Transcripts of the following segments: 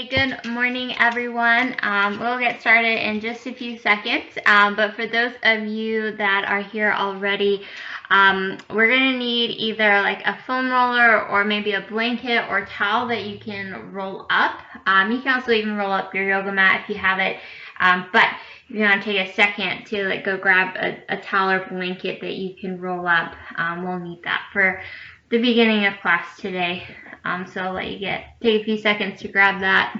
Okay, good morning everyone. We'll get started in just a few seconds, but for those of you that are here already, we're going to need either like a foam roller or maybe a blanket or towel that you can roll up. You can also even roll up your yoga mat if you have it, but if you want to take a second to like go grab a towel or blanket that you can roll up, we'll need that for the beginning of class today. So I'll let you take a few seconds to grab that.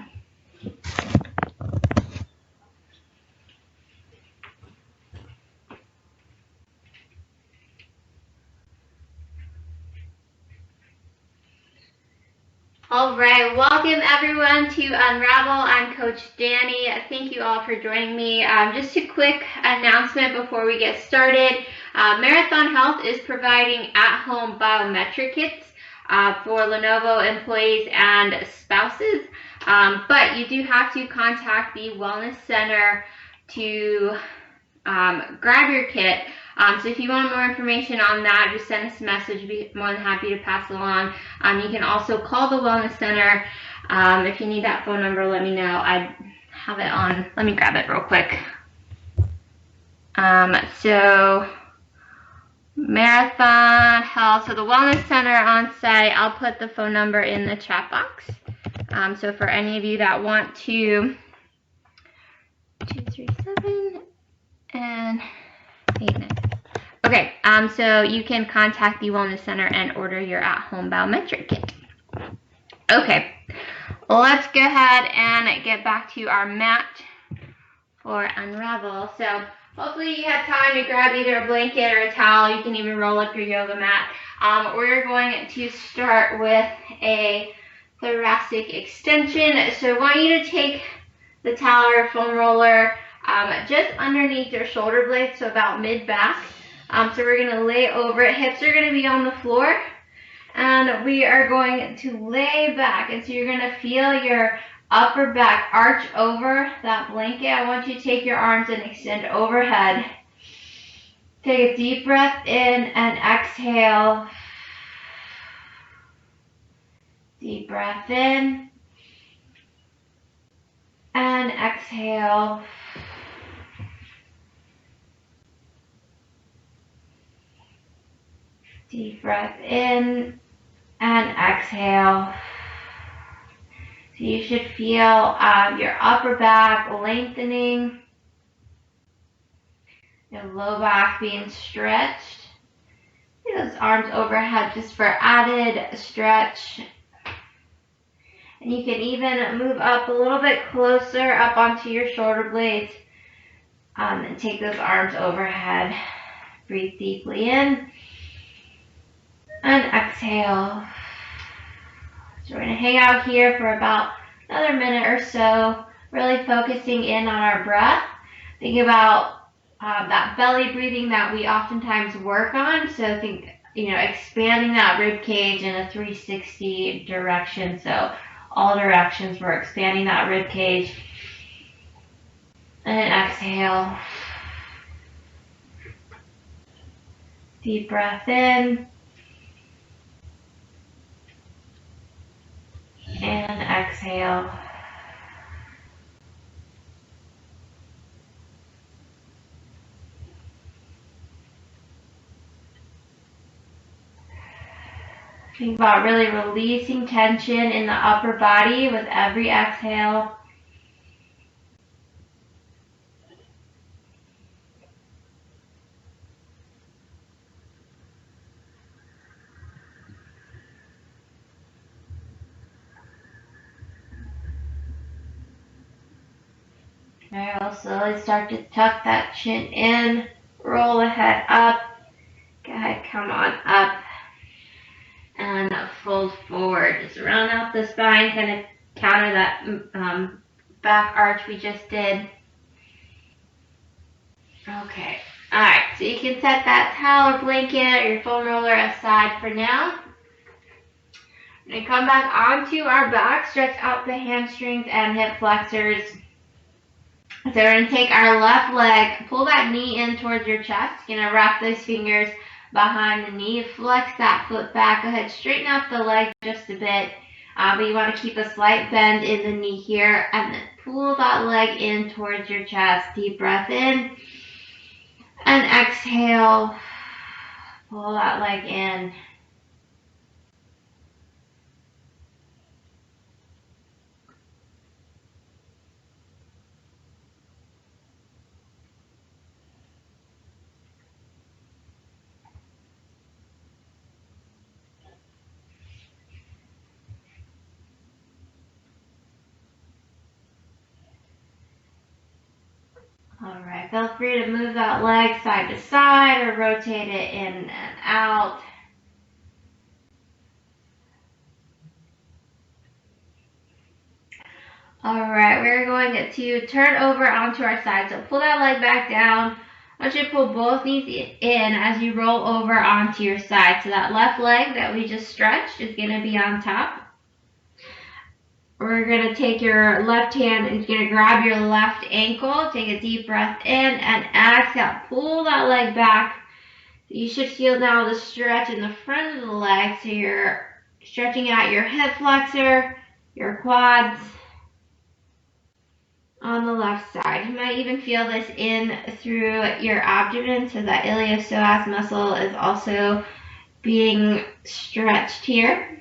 All right, welcome everyone to Unravel. I'm Coach Danny. Thank you all for joining me. Just a quick announcement before we get started. Marathon Health is providing at-home biometric kits for Lenovo employees and spouses, but you do have to contact the Wellness Center to grab your kit. So if you want more information on that, just send us a message. We'd be more than happy to pass it along. You can also call the Wellness Center. If you need that phone number, let me know. I have it on. Let me grab it real quick. So Marathon Health, so the Wellness Center on site, I'll put the phone number in the chat box. So for any of you that want to, 237 and 89. Okay, so you can contact the Wellness Center and order your at-home biometric kit. Okay, let's go ahead and get back to our mat for Unravel. So hopefully you have time to grab either a blanket or a towel. You can even roll up your yoga mat. We're going to start with a thoracic extension. So I want you to take the towel or foam roller just underneath your shoulder blades, so about mid-back. So we're going to lay over it. Hips are going to be on the floor, and we are going to lay back. And so you're going to feel your upper back arch over that blanket. I want you to take your arms and extend overhead. Take a deep breath in and exhale. Deep breath in and exhale. Deep breath in and exhale. So you should feel your upper back lengthening, your low back being stretched. Those arms overhead just for added stretch. And you can even move up a little bit closer up onto your shoulder blades and take those arms overhead. Breathe deeply in and exhale. So we're going to hang out here for about another minute or so, really focusing in on our breath. Think about that belly breathing that we oftentimes work on. So think, expanding that rib cage in a 360 direction. So all directions, we're expanding that rib cage. And exhale. Deep breath in. And exhale. Think about really releasing tension in the upper body with every exhale. Alright, we'll slowly start to tuck that chin in, roll the head up. Go ahead, come on up, and fold forward. Just round out the spine, kind of counter that back arch we just did. Okay, alright, so you can set that towel or blanket or your foam roller aside for now. We're going to come back onto our back, stretch out the hamstrings and hip flexors. So we're going to take our left leg, pull that knee in towards your chest. Going to wrap those fingers behind the knee, flex that foot back. Go ahead, straighten out the leg just a bit. But you want to keep a slight bend in the knee here, and then pull that leg in towards your chest. Deep breath in, and exhale. Pull that leg in. Alright, feel free to move that leg side to side or rotate it in and out. Alright, we're going to turn over onto our side. So pull that leg back down. I want you to pull both knees in as you roll over onto your side. So that left leg that we just stretched is going to be on top. We're going to take your left hand and you're going to grab your left ankle. Take a deep breath in and exhale. Pull that leg back. You should feel now the stretch in the front of the leg. So you're stretching out your hip flexor, your quads on the left side. You might even feel this in through your abdomen. So that iliopsoas muscle is also being stretched here.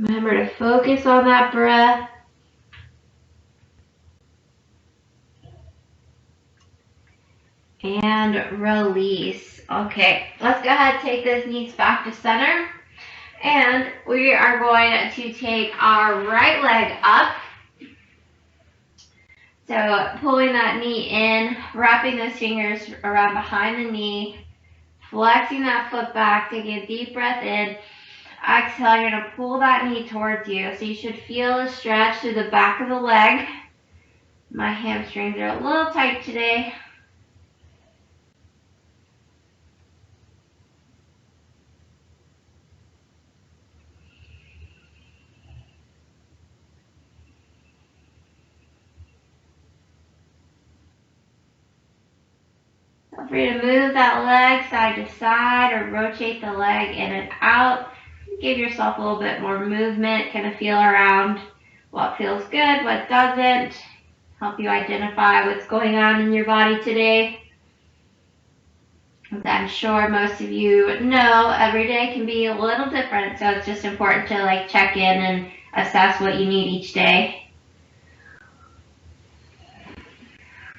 Remember to focus on that breath. And release. Okay, let's go ahead and take those knees back to center. And we are going to take our right leg up. So pulling that knee in, wrapping those fingers around behind the knee, flexing that foot back, taking a deep breath in. Exhale, you're going to pull that knee towards you. So you should feel a stretch through the back of the leg. My hamstrings are a little tight today. Feel free to move that leg side to side or rotate the leg in and out. Give yourself a little bit more movement, kind of feel around what feels good, what doesn't. Help you identify what's going on in your body today. As I'm sure most of you know, every day can be a little different, so it's just important to check in and assess what you need each day.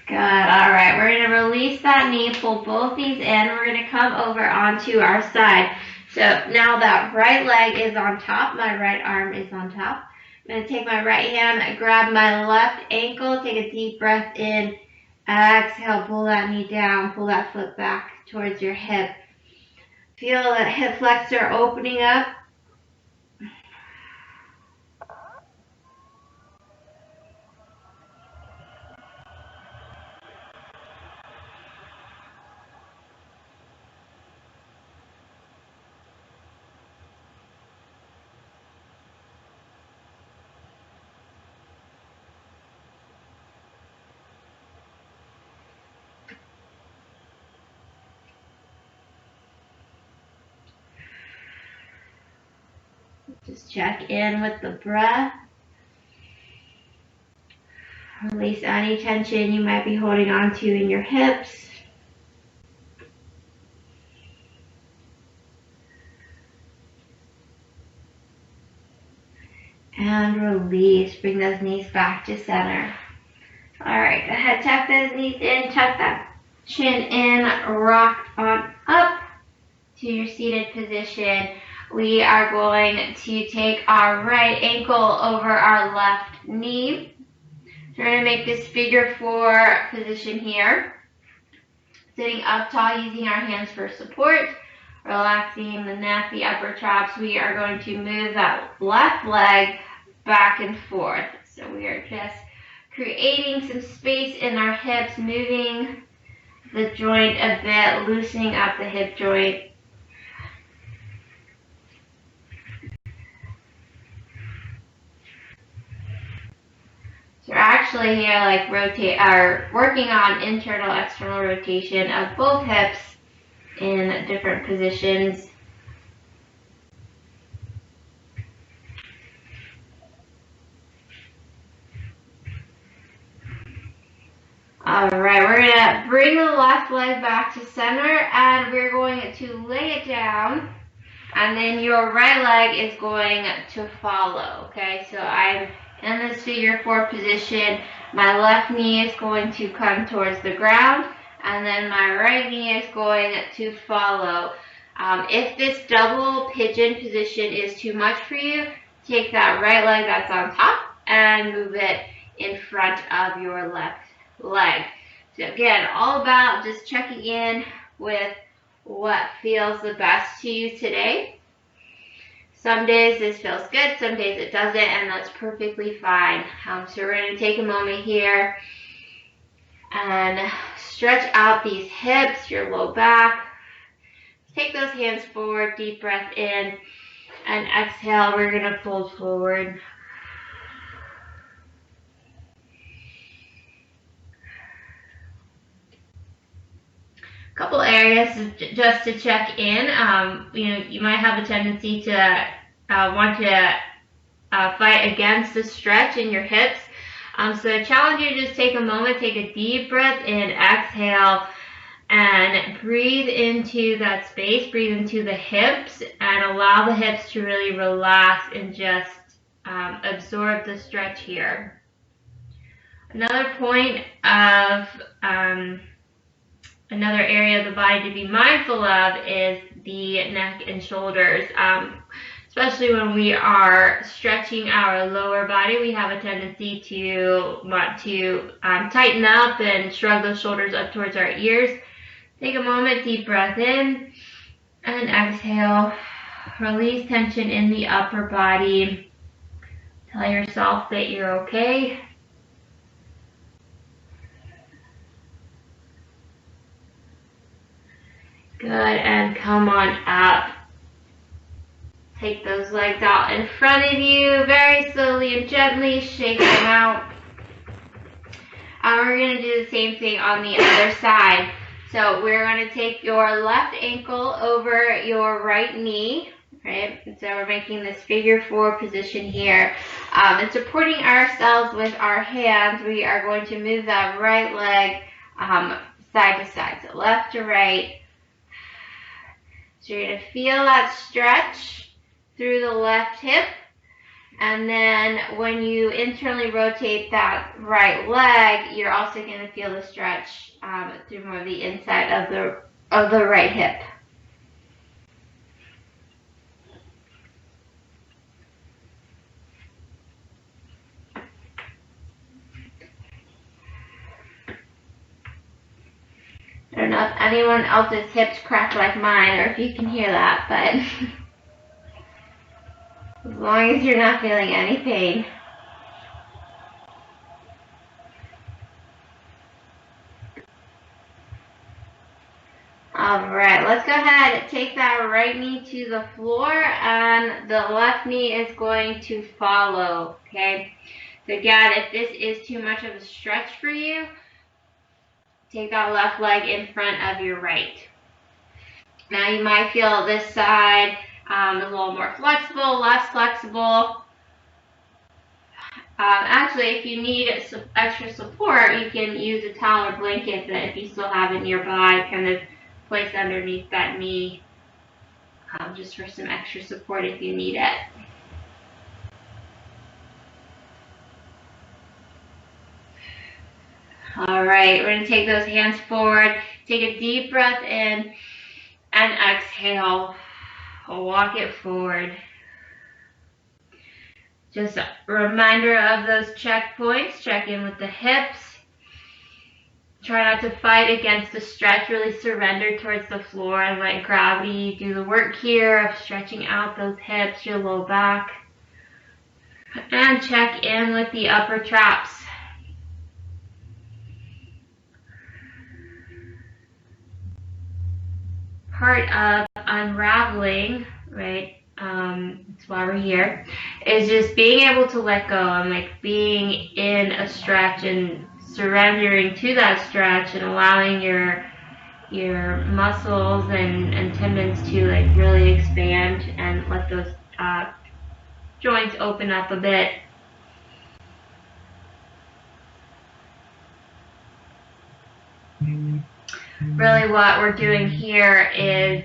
Good. All right, we're going to release that knee, pull both knees in. We're going to come over onto our side. So now that right leg is on top, my right arm is on top. I'm going to take my right hand, grab my left ankle, take a deep breath in, exhale, pull that knee down, pull that foot back towards your hip. Feel that hip flexor opening up. Just check in with the breath. Release any tension you might be holding on to in your hips. And release. Bring those knees back to center. Alright, go ahead, tuck those knees in, tuck that chin in, rock on up to your seated position. We are going to take our right ankle over our left knee. So we're going to make this figure 4 position here. Sitting up tall, using our hands for support. Relaxing the neck, the upper traps. We are going to move that left leg back and forth. So we are just creating some space in our hips, moving the joint a bit, loosening up the hip joint. So we're actually here like working on internal, external rotation of both hips in different positions. Alright, we're going to bring the left leg back to center and we're going to lay it down, and then your right leg is going to follow. Okay, so I'm in this figure 4 position. My left knee is going to come towards the ground, and then my right knee is going to follow. If this double pigeon position is too much for you, take that right leg that's on top and move it in front of your left leg. So again, all about just checking in with what feels the best to you today. Some days this feels good, some days it doesn't, and that's perfectly fine. So we're going to take a moment here and stretch out these hips, your low back. Take those hands forward, deep breath in, and exhale, we're going to fold forward. Couple areas just to check in. You might have a tendency to want to fight against the stretch in your hips. So I challenge you to just take a moment, take a deep breath in, exhale, and breathe into that space, breathe into the hips, and allow the hips to really relax and just absorb the stretch here. Another point of another area of the body to be mindful of is the neck and shoulders. Especially when we are stretching our lower body, we have a tendency to want to tighten up and shrug those shoulders up towards our ears. Take a moment, deep breath in, and exhale. Release tension in the upper body. Tell yourself that you're okay. Good, and come on up. Take those legs out in front of you, very slowly and gently, shake them out. And we're going to do the same thing on the other side. So we're going to take your left ankle over your right knee, right? And so we're making this figure 4 position here. And supporting ourselves with our hands, we are going to move that right leg side to side, so left to right. So you're going to feel that stretch through the left hip, and then when you internally rotate that right leg, you're also going to feel the stretch through more of the inside of the right hip. I don't know if anyone else's hips crack like mine, or if you can hear that, but as long as you're not feeling any pain. Alright, let's go ahead and take that right knee to the floor, and the left knee is going to follow, okay? So again, if this is too much of a stretch for you, take that left leg in front of your right. Now you might feel this side a little more flexible, less flexible. Actually, if you need extra support, you can use a towel or blanket that, if you still have it nearby, kind of place underneath that knee, just for some extra support if you need it. All right, we're going to take those hands forward, take a deep breath in, and exhale. Walk it forward. Just a reminder of those checkpoints. Check in with the hips. Try not to fight against the stretch. Really surrender towards the floor and let gravity do the work here of stretching out those hips, your low back. And check in with the upper traps. Part of unraveling, right, That's why we're here, is just being able to let go and like being in a stretch and surrendering to that stretch and allowing your muscles and tendons to like really expand and let those joints open up a bit. Really what we're doing here is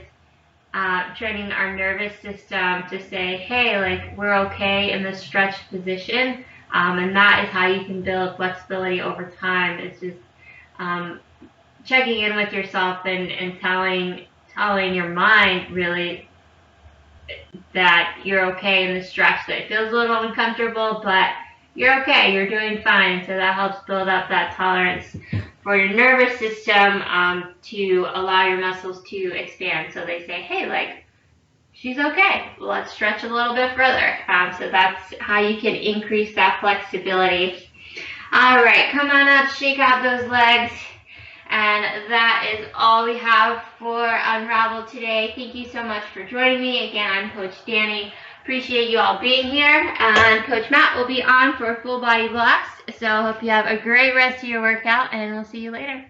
training our nervous system to say, hey, like we're okay in this stretched position, and that is how you can build flexibility over time. It's just checking in with yourself and telling your mind really that you're okay in the stretch, that it feels a little uncomfortable, but you're okay, you're doing fine. So that helps build up that tolerance for your nervous system to allow your muscles to expand. So they say, hey, like, she's okay, let's stretch a little bit further. So that's how you can increase that flexibility. All right, come on up, shake out those legs. And that is all we have for Unravel today. Thank you so much for joining me. Again, I'm Coach Danny. Appreciate you all being here. And Coach Matt will be on for a full body blast. So I hope you have a great rest of your workout, and we'll see you later.